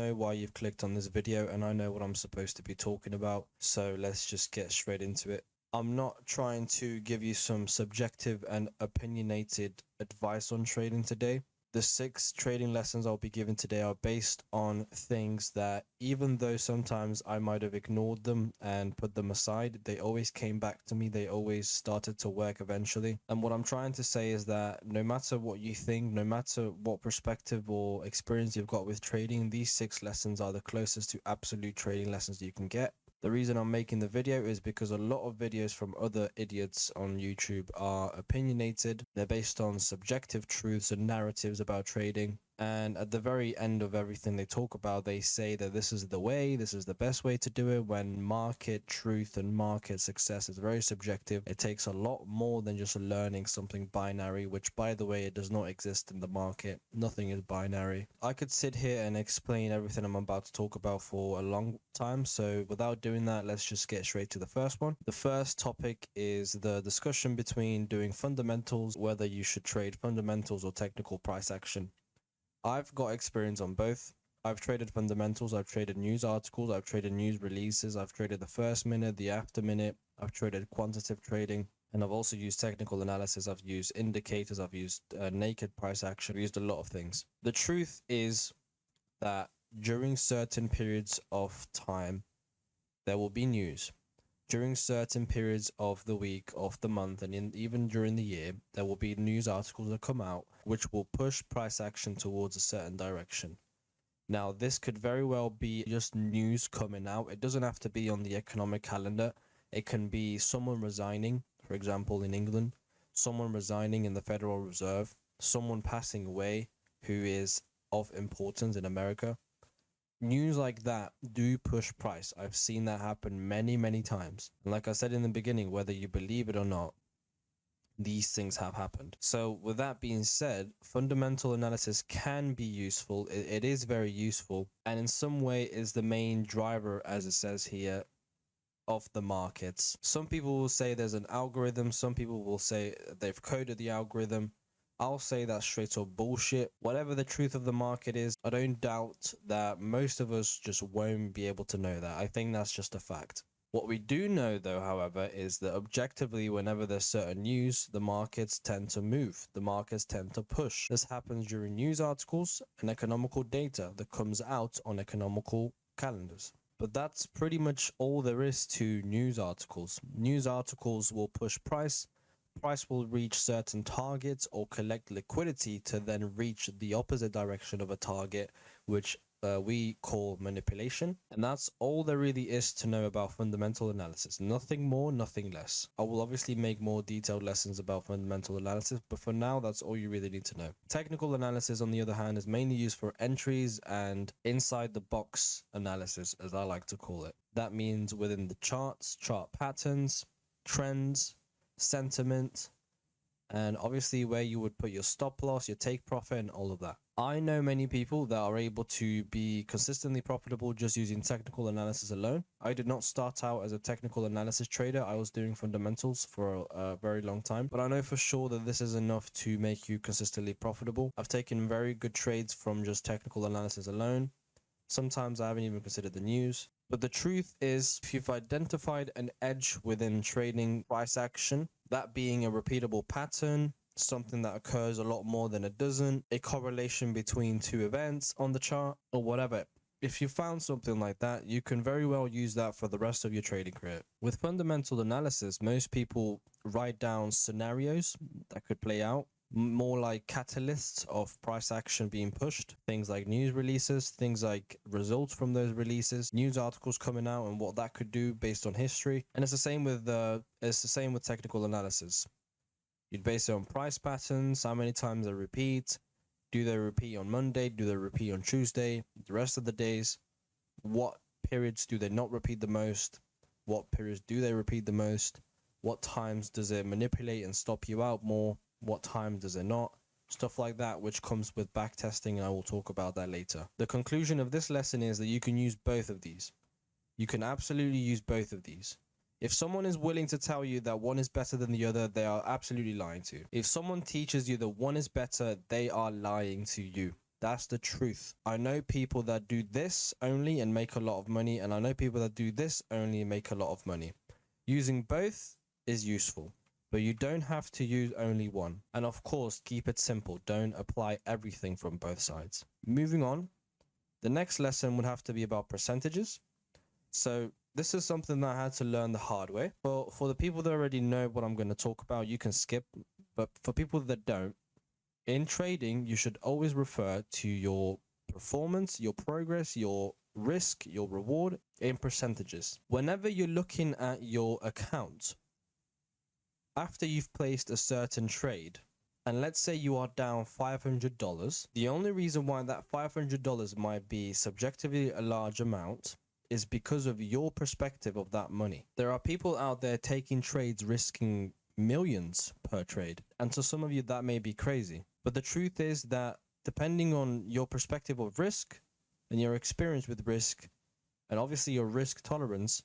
know why you've clicked on this video, and I know what I'm supposed to be talking about, so let's just get straight into it. I'm not trying to give you some subjective and opinionated advice on trading today. The 6 trading lessons I'll be giving today are based on things that, even though sometimes I might have ignored them and put them aside, they always came back to me. They always started to work eventually. And what I'm trying to say is that no matter what you think, no matter what perspective or experience you've got with trading, these 6 lessons are the closest to absolute trading lessons you can get. The reason I'm making the video is because a lot of videos from other idiots on YouTube are opinionated. They're based on subjective truths and narratives about trading. And at the very end of everything they talk about, they say that this is the way, this is the best way to do it, when market truth and market success is very subjective. It takes a lot more than just learning something binary, which, by the way, it does not exist in the market. Nothing is binary. I could sit here and explain everything I'm about to talk about for a long time, so without doing that, let's just get straight to the first one. The first topic is the discussion between doing fundamentals, whether you should trade fundamentals or technical price action. I've got experience on both. I've traded fundamentals, I've traded news articles, I've traded news releases, I've traded the first minute, the after minute, I've traded quantitative trading, and I've also used technical analysis, I've used indicators, I've used naked price action, I've used a lot of things. The truth is that during certain periods of time, there will be news. During certain periods of the week, of the month, and even during the year, there will be news articles that come out which will push price action towards a certain direction. Now, this could very well be just news coming out. It doesn't have to be on the economic calendar. It can be someone resigning, for example, in England, someone resigning in the Federal Reserve, someone passing away who is of importance in America. News like that do push price. I've seen that happen many times. And like I said in the beginning, whether you believe it or not, these things have happened. So with that being said, fundamental analysis can be useful. It is very useful, and in some way is the main driver, as it says here, of the markets. Some people will say there's an algorithm. Some people will say they've coded the algorithm. I'll say that's straight up bullshit. Whatever the truth of the market is, I don't doubt that most of us just won't be able to know that. I think that's just a fact. What we do know, though, however, is that objectively, whenever there's certain news, the markets tend to move. The markets tend to push. This happens during news articles and economical data that comes out on economical calendars. But that's pretty much all there is to news articles. News articles will push price. Price will reach certain targets or collect liquidity to then reach the opposite direction of a target, which we call manipulation. And that's all there really is to know about fundamental analysis. Nothing more, nothing less. I will obviously make more detailed lessons about fundamental analysis, but for now, that's all you really need to know. Technical analysis, on the other hand, is mainly used for entries and inside the box analysis, as I like to call it. That means within the charts, chart patterns, trends, sentiment, and obviously where you would put your stop loss, your take profit, and all of that. I know many people that are able to be consistently profitable just using technical analysis alone. I did not start out as a technical analysis trader. I was doing fundamentals for a very long time, but I know for sure that this is enough to make you consistently profitable. I've taken very good trades from just technical analysis alone. Sometimes I haven't even considered the news. But the truth is, if you've identified an edge within trading price action, that being a repeatable pattern, something that occurs a lot more than it doesn't, a correlation between 2 events on the chart, or whatever. If you found something like that, you can very well use that for the rest of your trading career. With fundamental analysis, most people write down scenarios that could play out, more like catalysts of price action being pushed, things like news releases, things like results from those releases, news articles coming out and what that could do based on history. And it's the same with technical analysis. You'd base it on price patterns, how many times they repeat, do they repeat on Monday, do they repeat on Tuesday, the rest of the days, what periods do they not repeat the most, what periods do they repeat the most, what times does it manipulate and stop you out more, what time does it not, stuff like that, which comes with back testing, and I will talk about that later. The conclusion of this lesson is that you can use both of these. You can absolutely use both of these. If someone is willing to tell you that one is better than the other, they are absolutely lying to you. If someone teaches you that one is better, they are lying to you. That's the truth. I know people that do this only and make a lot of money, and I know people that do this only and make a lot of money. Using both is useful, but you don't have to use only one. And of course, keep it simple. Don't apply everything from both sides. Moving on, the next lesson would have to be about percentages. So this is something that I had to learn the hard way. But for the people that already know what I'm going to talk about, you can skip. But for people that don't, in trading, you should always refer to your performance, your progress, your risk, your reward in percentages. Whenever you're looking at your account, after you've placed a certain trade, and let's say you are down $500, the only reason why that $500 might be subjectively a large amount is because of your perspective of that money. There are people out there taking trades risking millions per trade, and to some of you that may be crazy. But the truth is that depending on your perspective of risk and your experience with risk, and obviously your risk tolerance,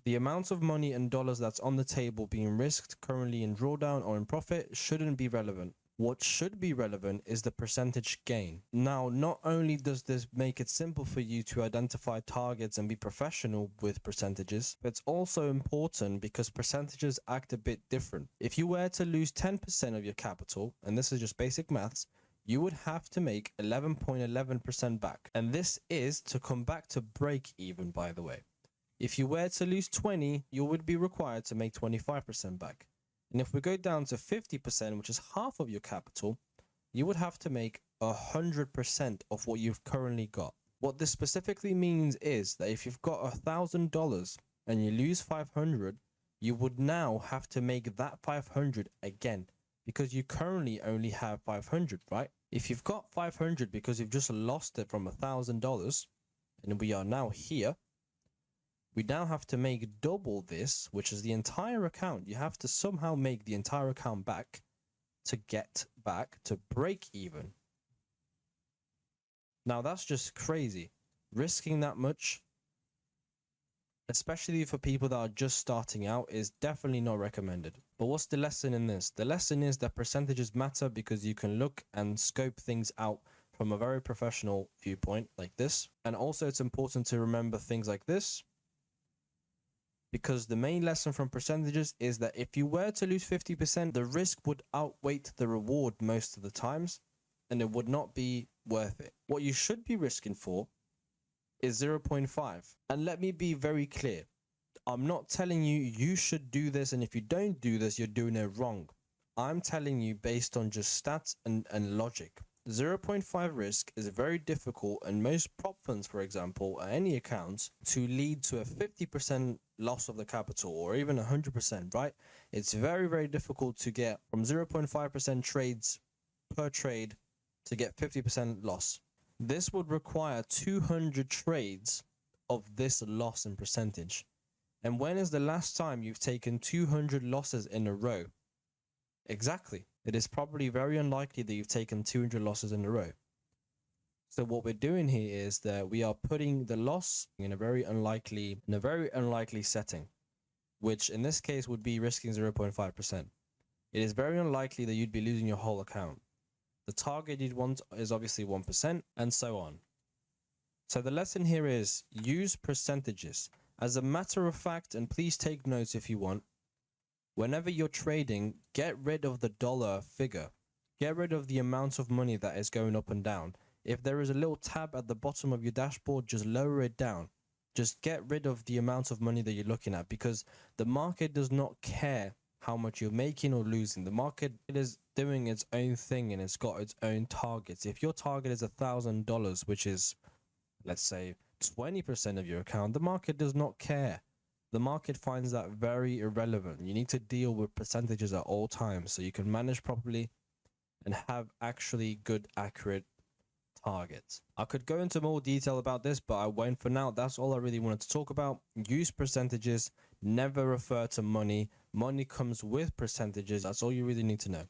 the amount of money and dollars that's on the table being risked currently in drawdown or in profit shouldn't be relevant. What should be relevant is the percentage gain. Now, not only does this make it simple for you to identify targets and be professional with percentages, but it's also important because percentages act a bit different. If you were to lose 10% of your capital, and this is just basic maths, you would have to make 11.11% back. And this is to come back to break even, by the way. If you were to lose 20, you would be required to make 25% back. And if we go down to 50%, which is half of your capital, you would have to make 100% of what you've currently got. What this specifically means is that if you've got $1,000 and you lose 500, you would now have to make that 500 again because you currently only have 500, right? If you've got 500 because you've just lost it from $1,000, and we are now here, we now have to make double this, which is the entire account. You have to somehow make the entire account back to get back to break even. Now that's just crazy. Risking that much, especially for people that are just starting out, is definitely not recommended. But what's the lesson in this? The lesson is that percentages matter because you can look and scope things out from a very professional viewpoint like this. And also it's important to remember things like this, because the main lesson from percentages is that if you were to lose 50%, the risk would outweigh the reward most of the times, and it would not be worth it. What you should be risking for is 0.5. And let me be very clear. I'm not telling you you should do this, and if you don't do this, you're doing it wrong. I'm telling you based on just stats and logic. 0.5 risk is very difficult, and most prop funds, for example, or any accounts, to lead to a 50% loss of the capital or even 100%, right? It's very, very difficult to get from 0.5% trades per trade to get 50% loss. This would require 200 trades of this loss in percentage. And when is the last time you've taken 200 losses in a row? Exactly. It is probably very unlikely that you've taken 200 losses in a row. So what we're doing here is that we are putting the loss in a very unlikely setting, which in this case would be risking 0.5%. It is very unlikely that you'd be losing your whole account. The target you'd want is obviously 1%, and so on. So the lesson here is use percentages. As a matter of fact, and please take notes if you want, whenever you're trading, get rid of the dollar figure. Get rid of the amount of money that is going up and down. If there is a little tab at the bottom of your dashboard, just lower it down. Just get rid of the amount of money that you're looking at, because the market does not care how much you're making or losing. The market is doing its own thing and it's got its own targets. If your target is $1,000, which is, let's say, 20% of your account, the market does not care. The market finds that very irrelevant. You need to deal with percentages at all times so you can manage properly and have actually good, accurate targets. I could go into more detail about this, but I won't for now. That's all I really wanted to talk about. Use percentages. Never refer to money. Money comes with percentages. That's all you really need to know.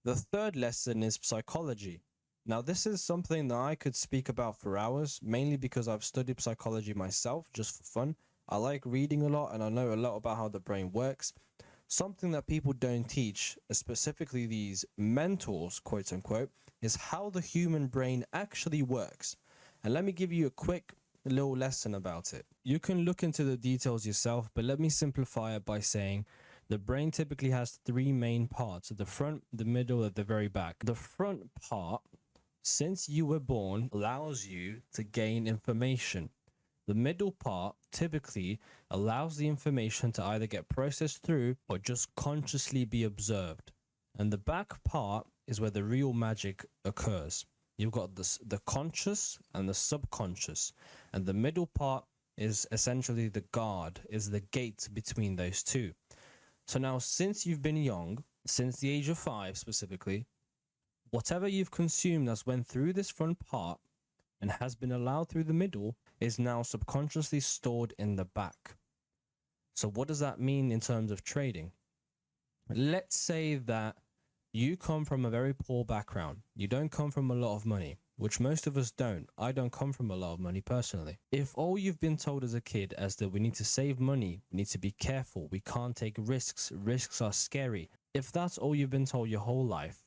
The third lesson is psychology. Now, this is something that I could speak about for hours, mainly because I've studied psychology myself just for fun. I like reading a lot and I know a lot about how the brain works. Something that people don't teach, specifically these mentors, quote unquote, is how the human brain actually works. And let me give you a quick little lesson about it. You can look into the details yourself, but let me simplify it by saying the brain typically has three main parts: the front, the middle, and the very back. The front part, since you were born, allows you to gain information. The middle part typically allows the information to either get processed through or just consciously be observed. And the back part is where the real magic occurs. You've got the conscious and the subconscious. And the middle part is essentially the guard, is the gate between those two. So now, since you've been young, since the age of 5 specifically, whatever you've consumed that's went through this front part and has been allowed through the middle is now subconsciously stored in the back. So what does that mean in terms of trading? Let's say that you come from a very poor background. You don't come from a lot of money, which most of us don't. I don't come from a lot of money personally. If all you've been told as a kid is that we need to save money, we need to be careful, we can't take risks, risks are scary. If that's all you've been told your whole life,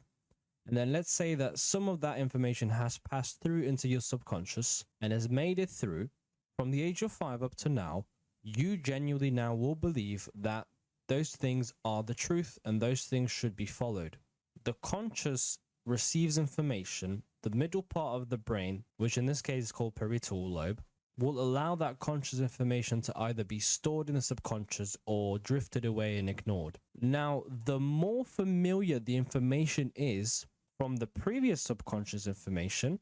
and then let's say that some of that information has passed through into your subconscious and has made it through from the age of 5 up to now, you genuinely now will believe that those things are the truth and those things should be followed. The conscious receives information. The middle part of the brain, which in this case is called parietal lobe, will allow that conscious information to either be stored in the subconscious or drifted away and ignored. Now, the more familiar the information is from the previous subconscious information,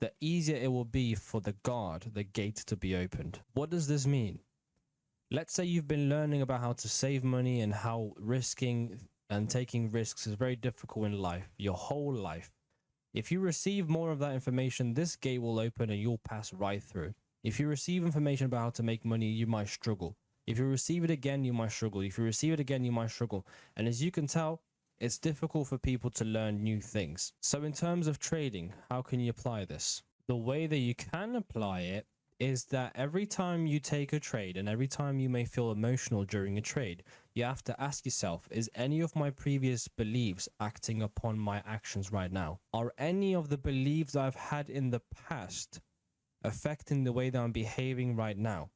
the easier it will be for the guard, the gate, to be opened. What does this mean? Let's say you've been learning about how to save money and how risking and taking risks is very difficult in life, your whole life. If you receive more of that information, this gate will open and you'll pass right through. If you receive information about how to make money, you might struggle. If you receive it again, you might struggle. If you receive it again, you might struggle. And as you can tell, it's difficult for people to learn new things. So in terms of trading, how can you apply this? The way that you can apply it is that every time you take a trade and every time you may feel emotional during a trade, you have to ask yourself, is any of my previous beliefs acting upon my actions right now? Are any of the beliefs I've had in the past affecting the way that I'm behaving right now?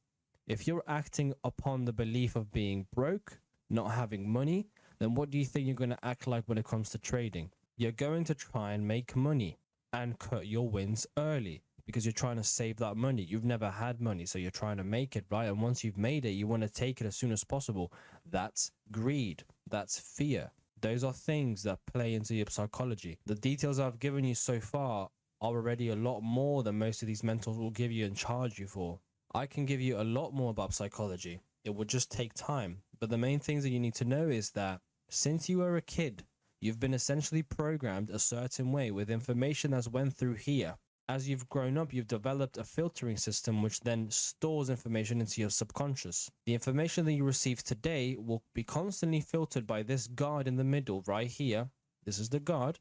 If you're acting upon the belief of being broke, not having money, then what do you think you're going to act like when it comes to trading? You're going to try and make money and cut your wins early because you're trying to save that money. You've never had money, so you're trying to make it, right? And once you've made it, you want to take it as soon as possible. That's greed. That's fear. Those are things that play into your psychology. The details I've given you so far are already a lot more than most of these mentors will give you and charge you for. I can give you a lot more about psychology. It would just take time. But the main things that you need to know is that since you were a kid, you've been essentially programmed a certain way with information that's went through here. As you've grown up, you've developed a filtering system which then stores information into your subconscious. The information that you receive today will be constantly filtered by this guard in the middle right here. This is the guard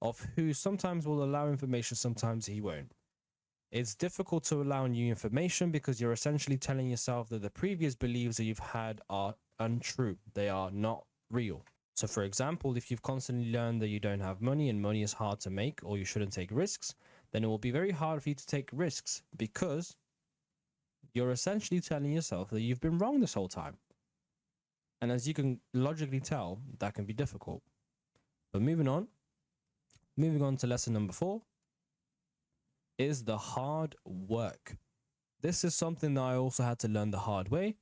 of who sometimes will allow information, sometimes he won't. It's difficult to allow new information because you're essentially telling yourself that the previous beliefs that you've had are untrue. They are not real. So for example, if you've constantly learned that you don't have money and money is hard to make or you shouldn't take risks, then it will be very hard for you to take risks because you're essentially telling yourself that you've been wrong this whole time. And as you can logically tell, that can be difficult. But moving on to lesson number 4 is the hard work. This is something that I also had to learn the hard way.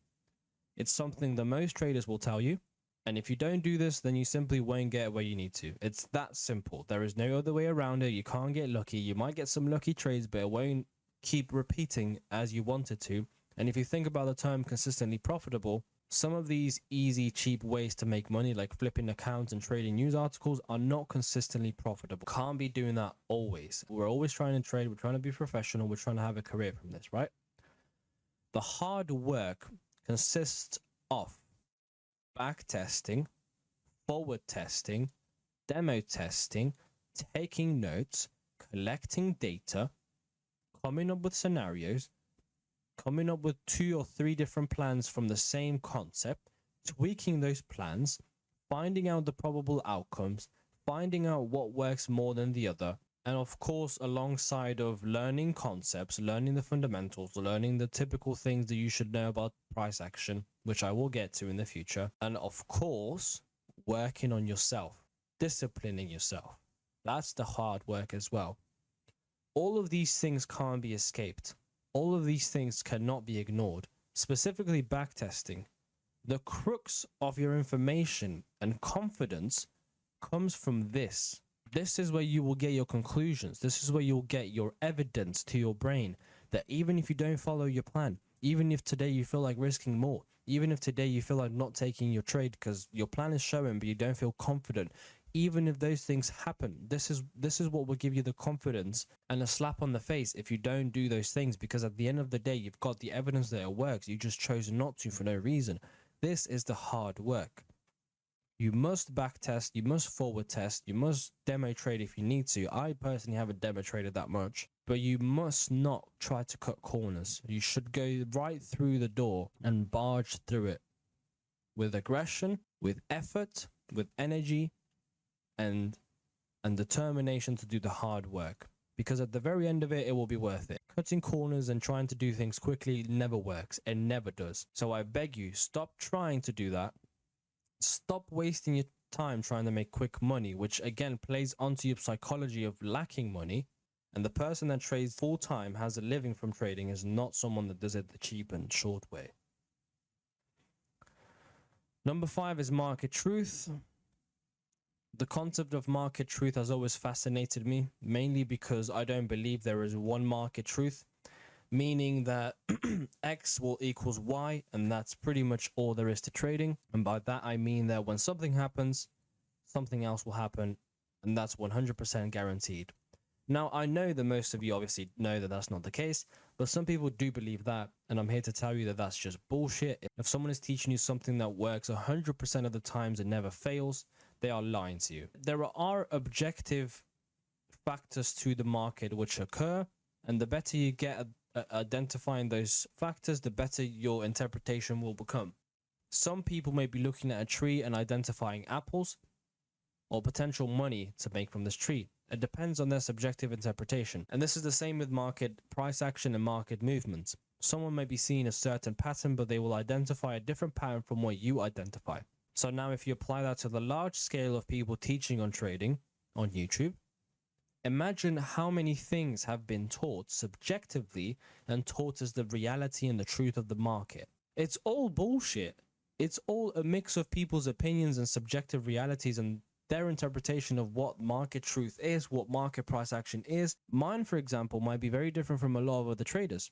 It's something that most traders will tell you. And if you don't do this, then you simply won't get where you need to. It's that simple. There is no other way around it. You can't get lucky. You might get some lucky trades, but it won't keep repeating as you want it to. And if you think about the term consistently profitable, some of these easy, cheap ways to make money, like flipping accounts and trading news articles, are not consistently profitable. Can't be doing that always. We're always trying to trade. We're trying to be professional. We're trying to have a career from this, right? The hard work consists of back testing, forward testing, demo testing, taking notes, collecting data, coming up with scenarios, coming up with 2 or 3 different plans from the same concept, tweaking those plans, finding out the probable outcomes, finding out what works more than the other. And of course, alongside of learning concepts, learning the fundamentals, learning the typical things that you should know about price action, which I will get to in the future. And of course, working on yourself, disciplining yourself. That's the hard work as well. All of these things can't be escaped. All of these things cannot be ignored. Specifically backtesting. The crux of your information and confidence comes from this. This is where you will get your conclusions. This is where you'll get your evidence to your brain that even if you don't follow your plan, even if today you feel like risking more, even if today you feel like not taking your trade because your plan is showing but you don't feel confident, even if those things happen, this is what will give you the confidence and a slap on the face if you don't do those things, because at the end of the day, you've got the evidence that it works. You just chose not to for no reason. This is the hard work. You must back test, you must forward test, you must demo trade if you need to. I personally haven't demo traded that much, but you must not try to cut corners. You should go right through the door and barge through it with aggression, with effort, with energy, and determination to do the hard work. Because at the very end of it, it will be worth it. Cutting corners and trying to do things quickly never works. It never does. So I beg you, stop trying to do that. Stop wasting your time trying to make quick money, which again plays onto your psychology of lacking money. And the person that trades full time, has a living from trading, is not someone that does it the cheap and short way. Number 5 is market truth. The concept of market truth has always fascinated me, mainly because I don't believe there is one market truth, meaning that X will equals Y, and that's pretty much all there is to trading. And by that, I mean that when something happens, something else will happen, and that's 100% guaranteed. Now, I know that most of you obviously know that that's not the case, but some people do believe that, and I'm here to tell you that that's just bullshit. If someone is teaching you something that works 100% of the times and never fails, they are lying to you. There are objective factors to the market which occur, and the better you get at identifying those factors, the better your interpretation will become. Some people may be looking at a tree and identifying apples or potential money to make from this tree. It depends on their subjective interpretation. And this is the same with market price action and market movements. Someone may be seeing a certain pattern, but they will identify a different pattern from what you identify. So now if you apply that to the large scale of people teaching on trading on YouTube, imagine how many things have been taught subjectively and taught as the reality and the truth of the market. It's all bullshit. It's all a mix of people's opinions and subjective realities and their interpretation of what market truth is, what market price action is. Mine, for example, might be very different from a lot of other traders.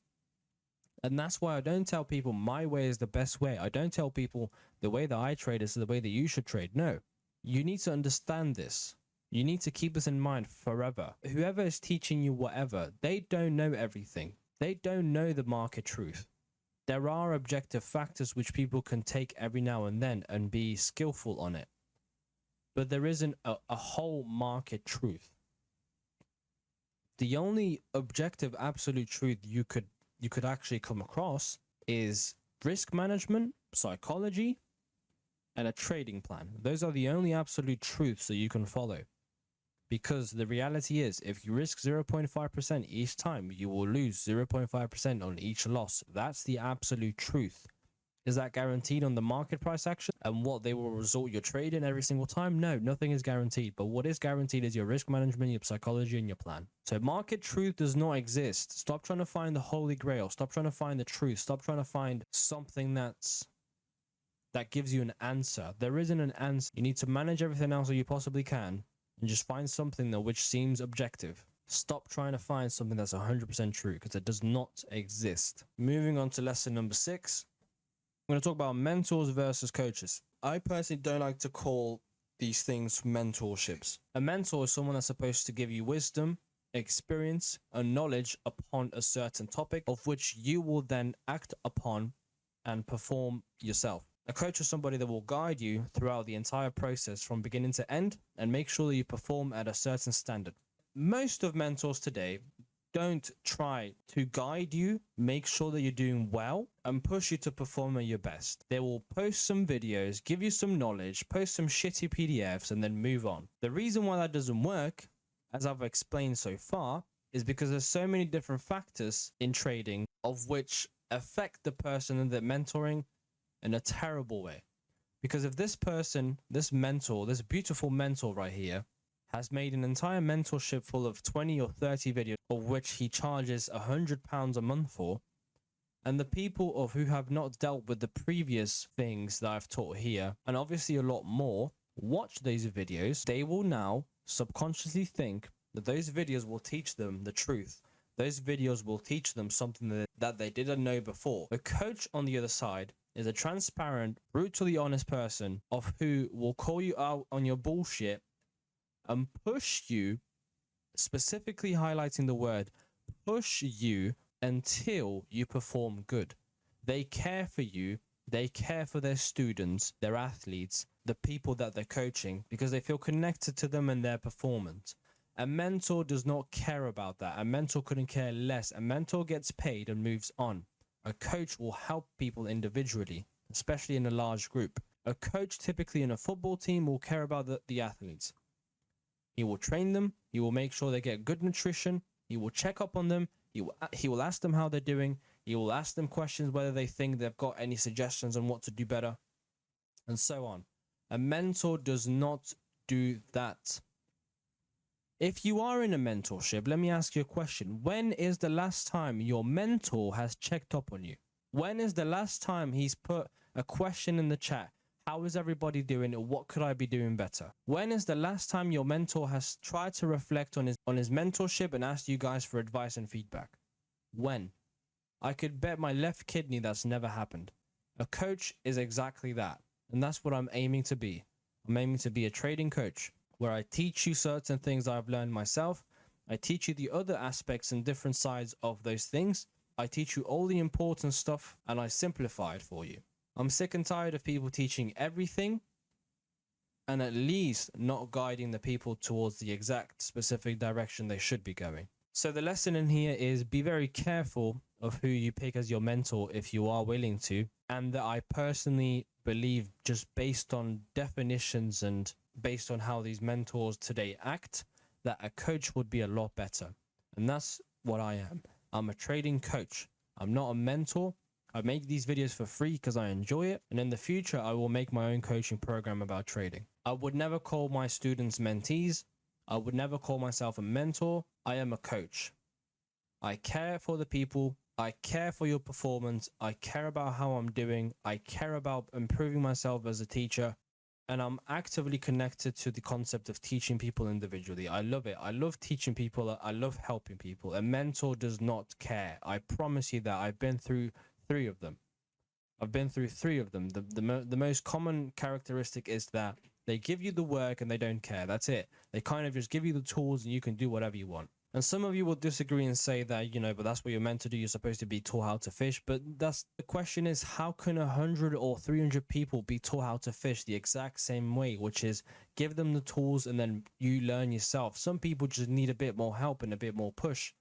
And that's why I don't tell people my way is the best way. I don't tell people the way that I trade is the way that you should trade. No, you need to understand this. You need to keep this in mind forever. Whoever is teaching you whatever, they don't know everything. They don't know the market truth. There are objective factors which people can take every now and then and be skillful on it. But there isn't a whole market truth. The only objective absolute truth you could actually come across is risk management, psychology, and a trading plan. Those are the only absolute truths that you can follow. Because the reality is, if you risk 0.5% each time, you will lose 0.5% on each loss. That's the absolute truth. Is that guaranteed on the market price action and what they will result your trade in every single time? No, nothing is guaranteed. But what is guaranteed is your risk management, your psychology, and your plan. So market truth does not exist. Stop trying to find the holy grail. Stop trying to find the truth. Stop trying to find something that gives you an answer. There isn't an answer. You need to manage everything else that you possibly can and just find something that which seems objective. Stop trying to find something that's 100% true, because it does not exist. Moving on to lesson number 6. I'm going to talk about mentors versus coaches. I personally don't like to call these things mentorships. A mentor is someone that's supposed to give you wisdom, experience, and knowledge upon a certain topic of which you will then act upon and perform yourself. A coach is somebody that will guide you throughout the entire process from beginning to end and make sure that you perform at a certain standard. Most of mentors today, don't try to guide you, make sure that you're doing well, and push you to perform at your best. They will post some videos, give you some knowledge, post some shitty PDFs, and then move on. The reason why that doesn't work, as I've explained so far, is because there's so many different factors in trading of which affect the person that they're mentoring in a terrible way. Because if this person, this mentor, this beautiful mentor right here, has made an entire mentorship full of 20 or 30 videos, of which he charges £100 a month for, and the people of who have not dealt with the previous things that I've taught here, and obviously a lot more, watch these videos, they will now subconsciously think that those videos will teach them the truth. Those videos will teach them something that they didn't know before. A coach on the other side is a transparent, brutally honest person of who will call you out on your bullshit and push you, specifically highlighting the word push you, until you perform good. They care for you, they care for their students, their athletes, the people that they're coaching, because they feel connected to them and their performance. A mentor does not care about that. A mentor couldn't care less. A mentor gets paid and moves on. A coach will help people individually, especially in a large group. A coach typically in a football team will care about the athletes. He will train them. He will make sure they get good nutrition. He will check up on them. He will ask them how they're doing. He will ask them questions whether they think they've got any suggestions on what to do better, and so on. A mentor does not do that. If you are in a mentorship, let me ask you a question. When is the last time your mentor has checked up on you? When is the last time he's put a question in the chat? How is everybody doing? What could I be doing better? When is the last time your mentor has tried to reflect on his mentorship and asked you guys for advice and feedback? When? I could bet my left kidney that's never happened. A coach is exactly that. And that's what I'm aiming to be. I'm aiming to be a trading coach where I teach you certain things I've learned myself. I teach you the other aspects and different sides of those things. I teach you all the important stuff and I simplify it for you. I'm sick and tired of people teaching everything and at least not guiding the people towards the exact specific direction they should be going. So the lesson in here is be very careful of who you pick as your mentor if you are willing to. And that I personally believe, just based on definitions and based on how these mentors today act, that a coach would be a lot better. And that's what I am. I'm a trading coach. I'm not a mentor. I make these videos for free because I enjoy it. And in the future, I will make my own coaching program about trading. I would never call my students mentees. I would never call myself a mentor. I am a coach. I care for the people. I care for your performance. I care about how I'm doing. I care about improving myself as a teacher. And I'm actively connected to the concept of teaching people individually. I love it. I love teaching people. I love helping people. A mentor does not care. I promise you that. I've been through three of them. The most common characteristic is that they give you the work and they don't care. That's it. They kind of just give you the tools and you can do whatever you want. And some of you will disagree and say that, but that's what you're meant to do. You're supposed to be taught how to fish. But the question is, how can 100 or 300 people be taught how to fish the exact same way, which is give them the tools and then you learn yourself. Some people just need a bit more help and a bit more push.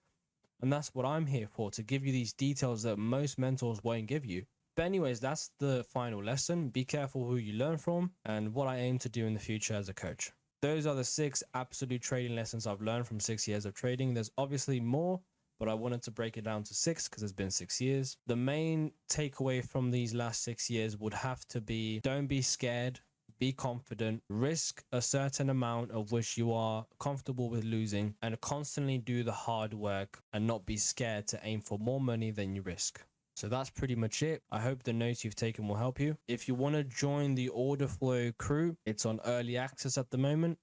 And that's what I'm here for, to give you these details that most mentors won't give you. But anyways, that's the final lesson. Be careful who you learn from and what I aim to do in the future as a coach. Those are the 6 absolute trading lessons I've learned from 6 years of trading. There's obviously more, but I wanted to break it down to 6 because it's been 6 years. The main takeaway from these last 6 years would have to be, don't be scared, be confident, risk a certain amount of which you are comfortable with losing, and constantly do the hard work and not be scared to aim for more money than you risk. So that's pretty much it. I hope the notes you've taken will help you. If you want to join the order flow crew, it's on early access at the moment.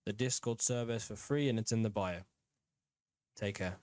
The Discord server is for free and it's in the bio. Take care.